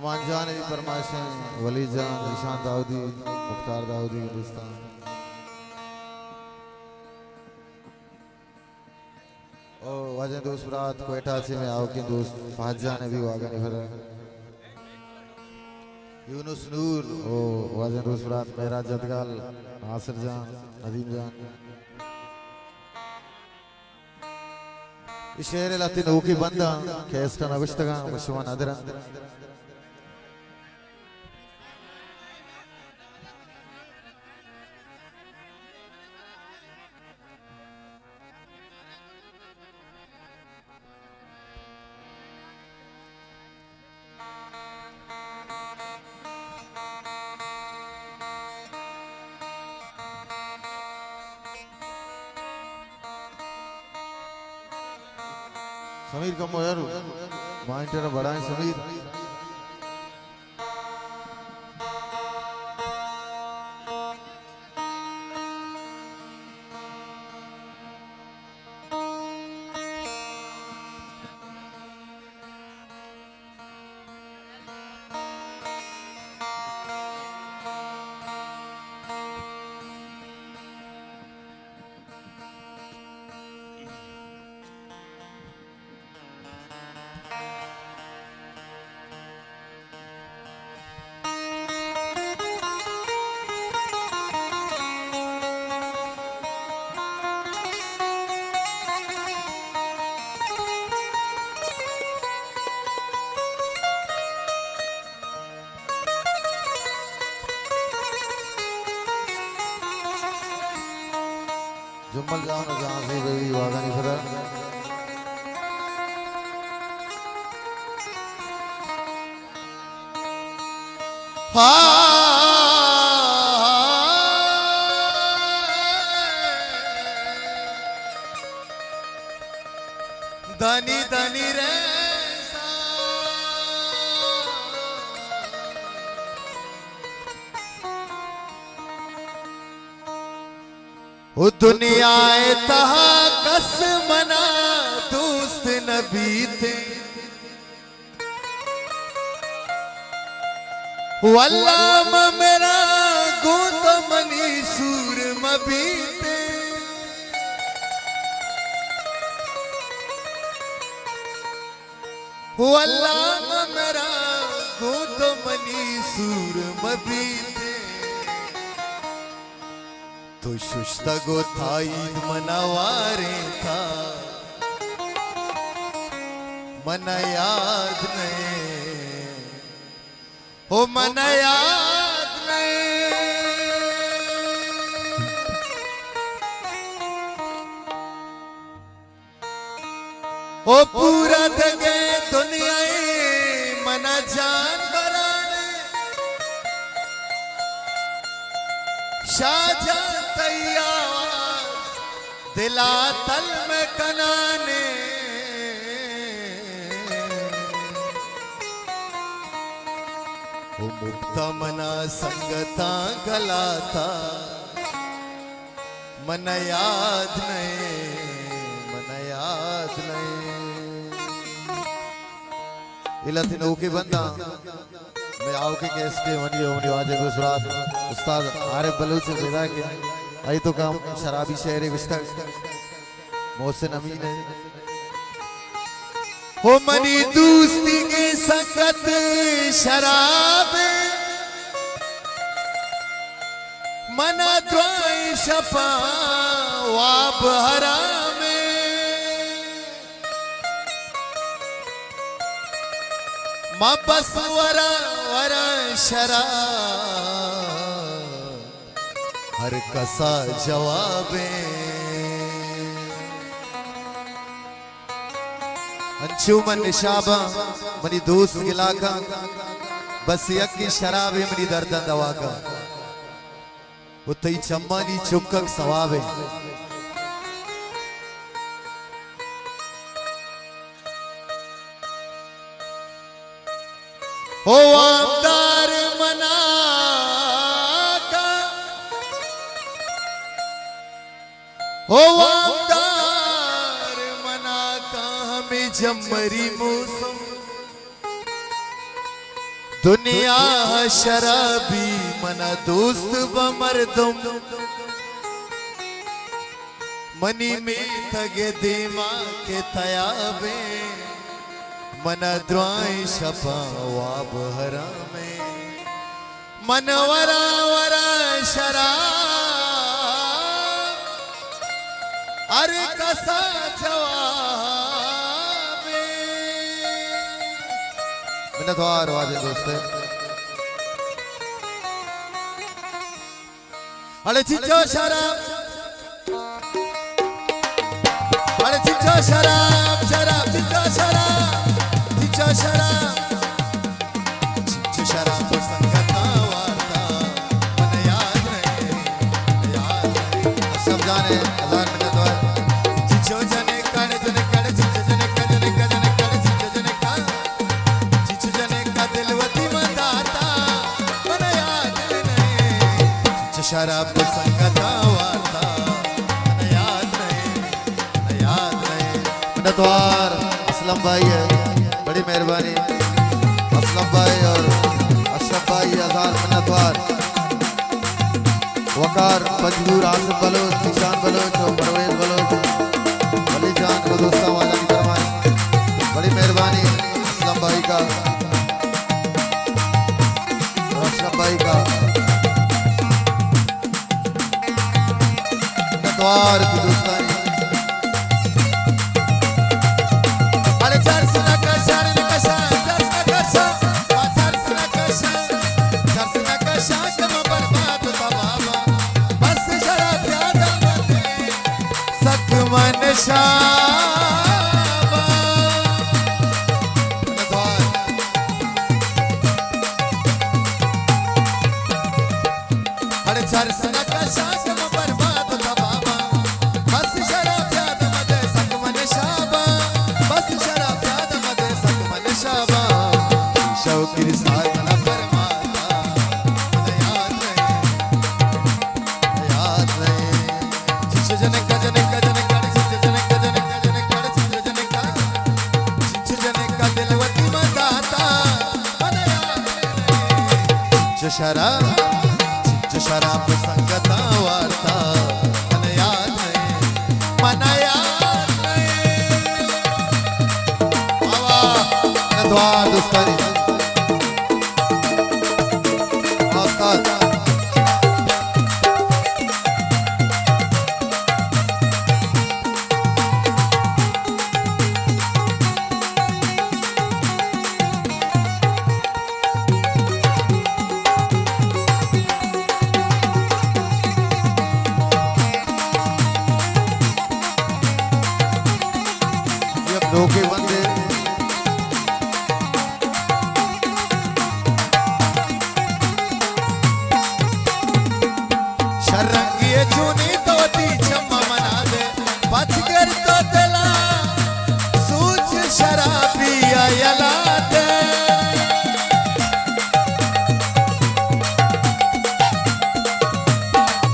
अमान जान भी फरमाइशें वली जान निशान दाऊदी मुख्तार दाऊदी हिंदुस्तान ओ वाजे दोस्त रात कोयटा से में आओ कि दोस्त फहद जान भी वागा नहीं भरा यूनुस नूर ओ वाजे दोस्त रात मेरा जदगाल नासिर जान नदीम जान शेर लतिन ओकी बंदा केस का नविश्तगा मशवान अदरन समीर कम यार माइंड तेरा बड़ा है समीर जुम्मल जाओ ना जहाँ से बेबी वागा नहीं फिर दानी दानी रे वो दुनिया तहा कस मना दोस्त नबी थे वल्लाम मेरा गोत मनी सूर मबीते वल्लाम मेरा गोत मनी सूर मबीते तो शुश्ता गो थाईद मनवारे था मन याद नहीं ओ मन याद नहीं ओ पूरा दगे दुनिया मना जान बराने शाहजहां तैयार दिला तल में कनाने वो मुक्ता मना संगता गला था मन याद नहीं मन याद नहीं इलाती नौके बंदा मैं आओ के केस के वनी वनी वाजे गुजरात उस्ताद आरिफ बलूच से विदा के आई तो काम शराबी शहर गुस्ता मोहसिन अमीन है हो मनी दोस्ती के संगत शराब मना द्वाई शफा वाब हराम मां बस वरा वरा शराब हर कसा जवाबे अंशुमन निशाबा मनी दोस्त गिला का बस यकी शराब है मनी दर्द दवा का वो तई चम्मानी चुक्कक सवाब है हो आमदार मना का हो आमदार मना का हमें जमरी मौसम दुनिया शराबी मना दोस्त बमरदम मनी में थगे दिमाग के तयाबे मना द्वाई शपा वाब हरा में मन वरा वरा शराब अरे कसा जवाब मिन्नतवार वाजे दोस्ते अरे चिच्चो शराब अरे चिच्चो शराब शराब चिच्चो शराब चिच्चो शराब चिच्चो शराब तो संगता वार्ता मन याद रहे सब जाने हजार मिन्नतवार चिच्चो जने कड़ चिच्चो जने कड़ चिच्चो जने का चिच्चो जने का दिलवती मंदाता मन याद रहे चिच्चो शराब तो संगता वार्ता मिन्नतवार असलम भाई है, बड़ी मेहरबानी असलम भाई और अशरफ भाई हजार मिन्नतवार वकार मजबूर आसिफ बलोच निशान बलोच और परवेज बलोच वली जान को दोस्ता वाला की फरमाई बड़ी मेहरबानी असलम भाई का और अशरफ भाई का मिन्नतवार की दोस्तानी शराब संगता वार्ता मन याद नहीं मन याद नहीं द्वार दोस्तानी धोखे बंदे शरंगी चुनी तो ती चम्मा मना दे बच कर तो दिला सूझ शराबी आयला दे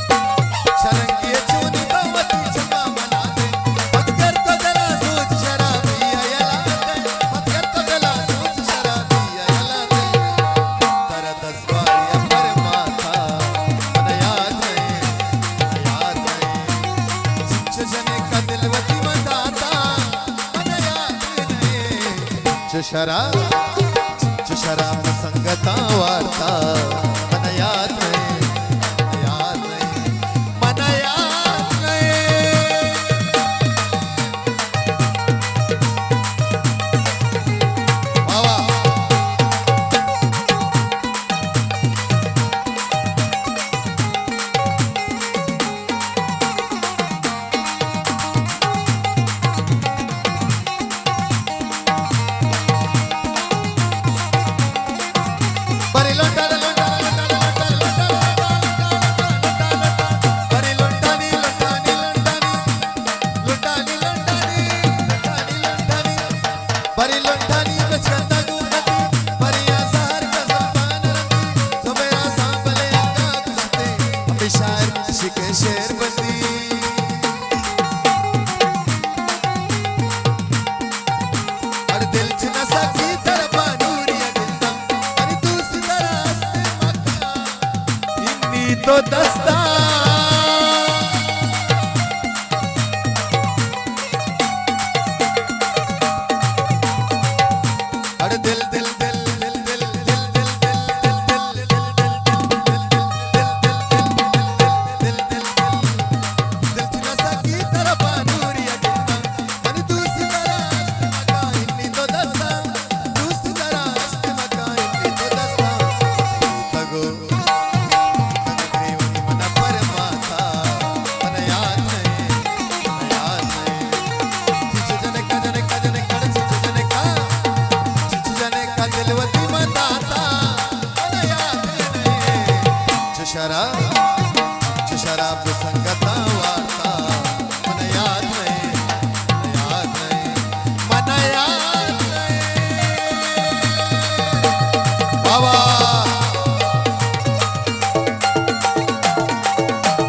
शरंगी चुनी तो ती चम्मा मना दे बच कर तो दिला सूझ शराबी आयला दे बच कर तो दिला सूझ शराबी आयला दे तेरा दसवारी पर माथा मन याद नहीं चिच्चो जने का दिलवती मंदाता मन याद नहीं चिच्चो शराब संगता वार्ता मन याद नहीं मन याद नहीं वाह तो दस्ता अरे दिल दिल दिल दिल दिल दिल दिल दिल दिल दिल दिल दिल चिनसा की तरफ नूरिया गिरता मन दूसरी तरह मका इन्नी तो दस्ता दूसरी तरह मका इन्नी तो दस्ता तगो तगो मन पर माथा मन याद नहीं चिच जने का कड़ चिच जने का दिलवती मदाता मन याद नहीं शराब संगता वार्ता मन याद नहीं मन याद नहीं बाबा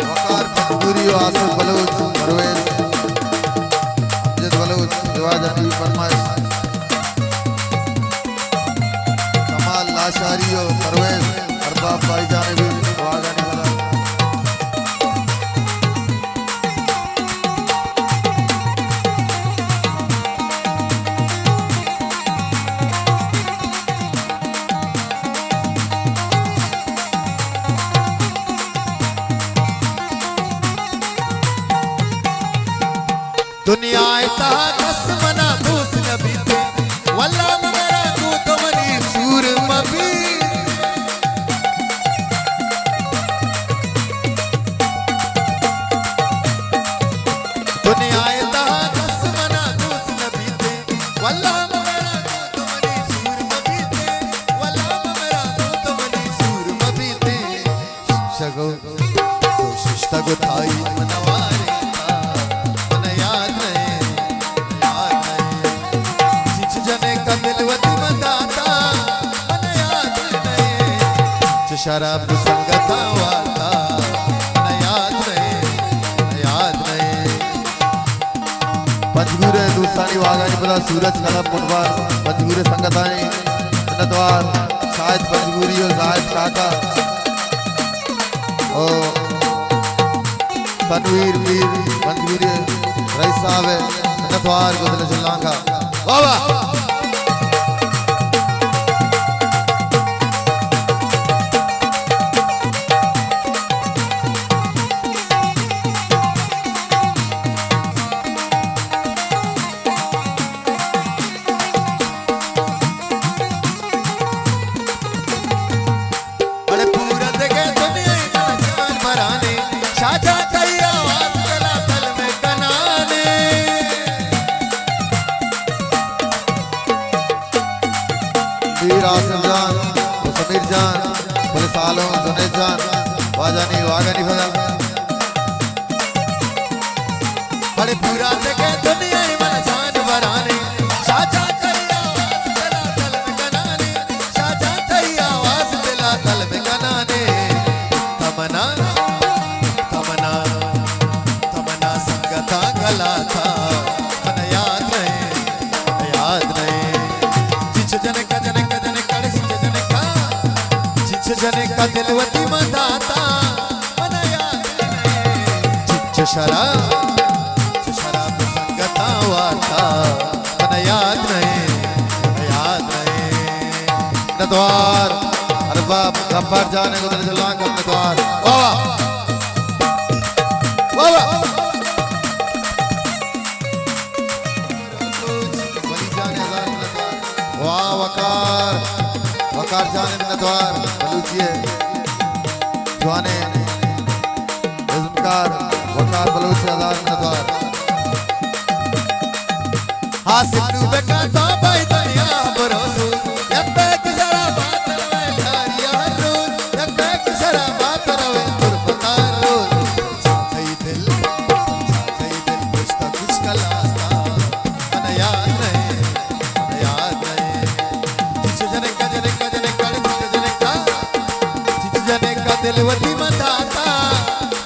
वकार पंजगुरी आसिफ बलूच परवेज अमजद बलूच रिवाज अली फरमाइश कमाल लाशारी और परवेज अरबाब भाईजान भी रिवाज अली फरमाइश दुनिया इता कसमना दूस नबी थे वल्ला मगरा तू तो मनी सूर मबी दुनिया इता कसमना दूस नबी थे वल्ला मगरा तू तो मनी सूर मबी थे वल्ला मगरा तू तो मनी सूर मबी थे शगो तो शिष्टा को थाई मनवारे दिलवती मदाता मन याद नहीं शराब संगता वार्ता मन याद नहीं पंजगुरे दूसरानी वागानी पता सूरज कलम मुनवार पंजगुरे संगतानी मिन्नतवार शायद पंजगुरी और जायद काका और तनवीर मीर पंजगुरी रईस साहब है मिन्नतवार गुजर चलना का वाह आसिफ जान समीर जान पुलिस आलम जुनेद जान वाजानी वागानी फजा बड़े पूरा जगह दुनिया मन जान बराने शाजा तैया दिला तल में गनाने शाजा तैया आवाज दिला तल में गनाने तमना तमना तमना संगता गला था मन याद नहीं जिच जने का जने का दिलवती मदाता मन याद नहीं चिच शराब संगता वार्ता मन याद नहीं नद्वार अरबाब गब्बार जाने को दिल जला कर नद्वार वाह वाह वली जाने वाह वकार जाने मिन्नतवार बलूचिए जवाने इज़्मकार वकार बलूची आज़ाद मिन्नतवार हासिल डूबे का भाई दुनिया भरोसो यब्बे की जरा बात रवे यारिया रोज यब्बे की जरा बात रवे कुर्बतान रोज सही दिल कुछ तो कुछ कलाता मन याद नहीं दिलवती मदाता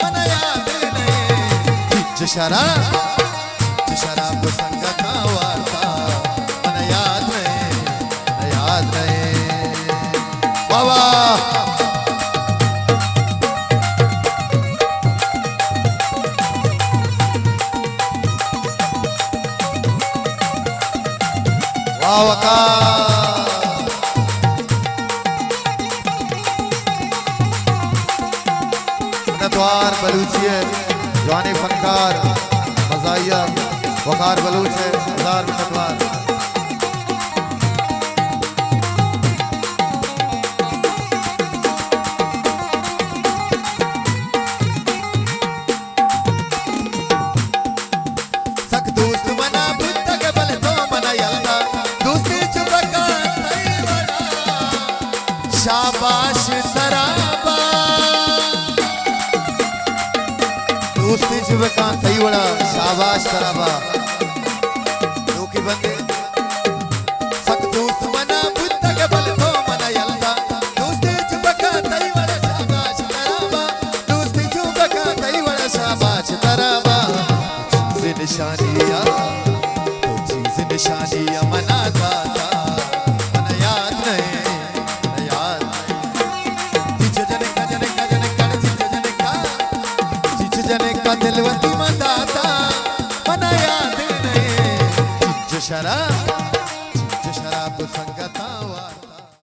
मन याद नहीं शराब संगता वार्ता मन याद नहीं बाबा वकार मिन्नतवार बलूची है जवानी फनकार मजाइया वकार बलूच है हजार मिन्नतवार शाबाश सराबा दोस्ती जुबका सही बड़ा शाबाश सराबा लोकी बंदे सक दोस्त मना बुद्ध के बल तो मना यल्दा दोस्ती जुबका सही बड़ा शाबाश सराबा दोस्ती जुबका सही बड़ा शाबाश सराबा चीज़ निशानियाँ तो चीज़ निशानियाँ मनाता दिलवती मंदाता मना याद नहीं शराब संग